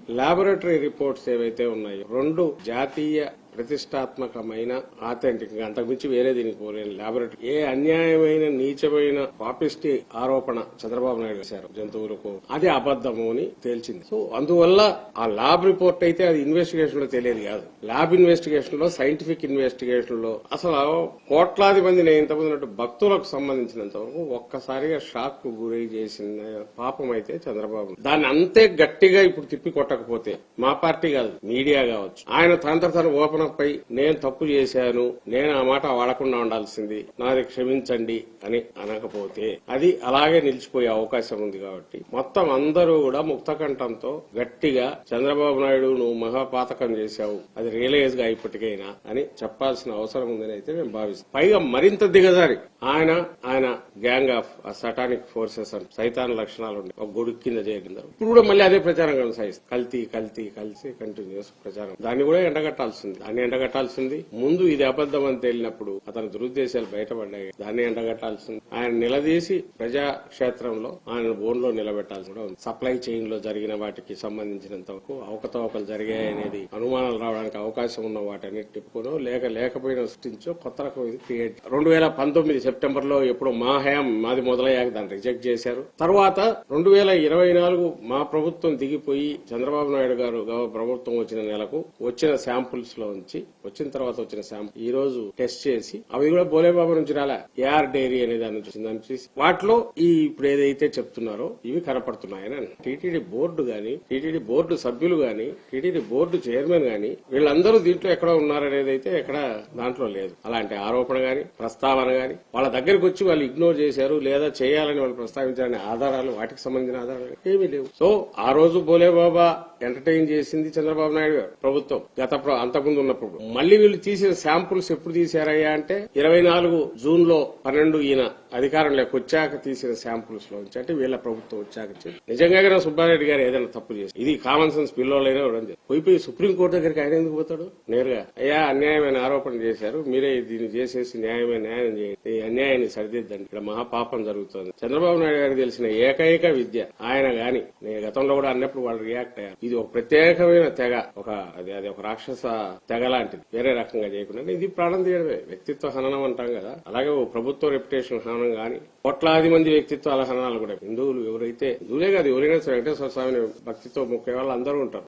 Laboratory reports ఏవైతే ఉన్నాయో రెండు జాతీయ ప్రతిష్టాత్మకమైన ఆథెంటిక్ అంతకుమించి వేరే దీనికి పోలేని లాబొరేటరీ ఏ అన్యాయమైన నీచమైన పాపిస్టి ఆరోపణ చంద్రబాబు నాయుడు చేశారు జంతువులకు అది అబద్దము అని తేల్చింది. సో అందువల్ల ఆ ల్యాబ్ రిపోర్ట్ అయితే అది ఇన్వెస్టిగేషన్ లో తెలియదు కాదు. ల్యాబ్ ఇన్వెస్టిగేషన్ లో సైంటిఫిక్ ఇన్వెస్టిగేషన్ లో అసలు కోట్లాది మంది నేను ఇంతకుముందు భక్తులకు సంబంధించినంత వరకు ఒక్కసారిగా షాక్ కు గురై చేసిన పాపం అయితే చంద్రబాబు దాన్ని అంతే గట్టిగా ఇప్పుడు తిప్పి కొట్టకపోతే మా పార్టీ కాదు మీడియా కావచ్చు ఆయన తన ఓపెన్ పై నేను తప్పు చేశాను నేను ఆ మాట వాడకుండా ఉండాల్సింది నాది క్షమించండి అని అనకపోతే అది అలాగే నిలిచిపోయే అవకాశం ఉంది. కాబట్టి మొత్తం అందరూ కూడా ముక్తకంఠంతో గట్టిగా చంద్రబాబు నాయుడు నువ్వు మహాపాతకం చేశావు అది రియలైజ్ గా ఇప్పటికైనా అని చెప్పాల్సిన అవసరం ఉందని అయితే మేము భావిస్తాం. పైగా మరింత దిగజారి ఆయన గ్యాంగ్ ఆఫ్ సటానిక్ ఫోర్సెస్ అని సైతాన్ లక్షణాలు ఉండే ఒక గొడుగు కింద చేయగలరు. ఇప్పుడు కూడా మళ్ళీ అదే ప్రచారం కొనసాగిస్తారు. కలిసి కంటిన్యూస్ ప్రచారం దాన్ని కూడా ఎండగట్టాల్సింది. ముందు ఇది అబద్దం అని తేలినప్పుడు అతని దురుద్దేశాలు బయటపడ్డాయి. దాన్ని ఎండగట్టాల్సింది. ఆయన నిలదీసి ప్రజాక్షేత్రంలో ఆయన బోన్లో నిలబెట్టాల్సి కూడా ఉంది. సప్లై చైన్ లో జరిగిన వాటికి సంబంధించినంత వరకు అవకతవకలు జరిగాయనేది అనుమానాలు రావడానికి అవకాశం ఉన్న వాటన్నిటి తిప్పుకోనో లేకపోయినా సృష్టించో కొత్త రకం ఇది క్రియేట్ 2019 సెప్టెంబర్ లో ఎప్పుడు మా హయాం మాది మొదలయ్యాక దాన్ని రిజెక్ట్ చేశారు. తర్వాత 2024 మా ప్రభుత్వం దిగిపోయి చంద్రబాబు నాయుడు గారు ప్రభుత్వం వచ్చిన నెలకు వచ్చిన శాంపుల్స్ లో వచ్చిన తర్వాత వచ్చిన శాంపుల్ ఈ రోజు టెస్ట్ చేసి అవి కూడా బోలేబాబు నుంచి రాలే ఏఆర్ డైరీ అనే దాని నుంచి వచ్చిందని వాటిలో ఈ ఇప్పుడు ఏదైతే చెప్తున్నారో ఇవి కనపడుతున్నాయని టీటీడీ బోర్డు గాని టీటీడీ బోర్డు సభ్యులు గాని టీటీడీ బోర్డు చైర్మన్ గాని వీళ్ళందరూ దీంట్లో ఎక్కడ ఉన్నారనేది అయితే ఎక్కడ దాంట్లో లేదు. అలాంటి ఆరోపణ గాని ప్రస్తావన గాని వాళ్ళ దగ్గరకు వచ్చి వాళ్ళు ఇగ్నోర్ చేశారు లేదా చేయాలని వాళ్ళు ప్రస్తావించాలనే ఆధారాలు వాటికి సంబంధించిన ఆధారాలు ఏమీ లేవు. సో ఆ రోజు బోలేబాబా ఎంటర్టైన్ చేసింది చంద్రబాబు నాయుడు గారు ప్రభుత్వం అంతకుముందు ఉన్నప్పుడు. మళ్లీ వీళ్ళు తీసిన శాంపుల్స్ ఎప్పుడు తీశారయ్యా అంటే 24 జూన్ లో 12 ఈయన అధికారంలోకి వచ్చాక తీసిన శాంపుల్స్ లో అంటే వీళ్ళ ప్రభుత్వం వచ్చాక నిజంగా సుబ్బారెడ్డి గారు ఏదైనా తప్పు చేసి ఇది కామన్ సెన్స్ పిల్లలైనా పోయిపోయి సుప్రీంకోర్టు దగ్గరికి ఆయన ఎందుకు పోతాడు నేరుగా? అయ్యా అన్యాయమైన ఆరోపణ చేశారు మీరే దీన్ని చేసేసి న్యాయం చేయండి ఈ అన్యాయాన్ని సరిదిద్దండి ఇక్కడ మహాపాపం జరుగుతోంది. చంద్రబాబు నాయుడు గారికి తెలిసిన ఏకైక విద్య ఆయన గాని నేను గతంలో కూడా అన్నప్పుడు వాళ్ళు రియాక్ట్ అయ్యారు. ఇది ఒక ప్రత్యేకమైన తెగ అది ఒక రాక్షస తెగ లాంటిది వేరే రకంగా చేయకుండా ఇది ప్రాణం తీయడమే వ్యక్తిత్వ హననం అంటాం కదా. అలాగే ఓ ప్రభుత్వ రెప్యుటేషన్ హననం గాని కోట్లాది మంది వ్యక్తిత్వాల హననాలు కూడా హిందువులు ఎవరైతే హిందువులే కాదు ఎవరైనా వెంకటేశ్వర స్వామిని భక్తితో మొక్కే వాళ్ళు అందరూ ఉంటారు.